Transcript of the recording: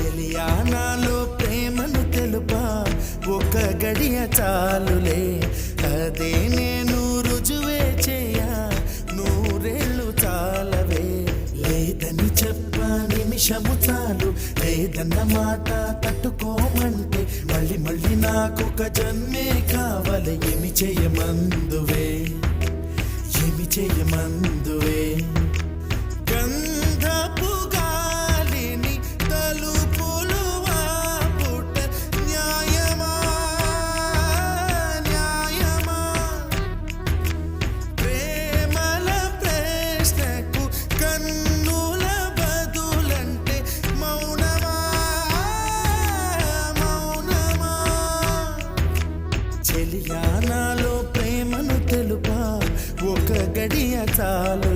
చెలియా నాలో ప్రేమను తెలుపా ఒక గడియ చాలులే అదే నేను రుజువే చేయా నూరేళ్ళు చాలవే లేదని చెప్ప నిమిషము చాలు లేదన్న మాట తట్టుకోమంటే మళ్ళీ మళ్ళీ నాకొక జన్మే కావాలి ఏమి చేయమందువే ఏమి చేయమందువే గంధపు గాలిని తలుపులు వాపుట న్యాయమా న్యాయమా ప్రేమల ప్రశ్నకు కన్నుల బదులంటే మౌనమా మౌనమా చెలియా నాలో ప్రేమను తెలుపా ఒక గడియ చాలు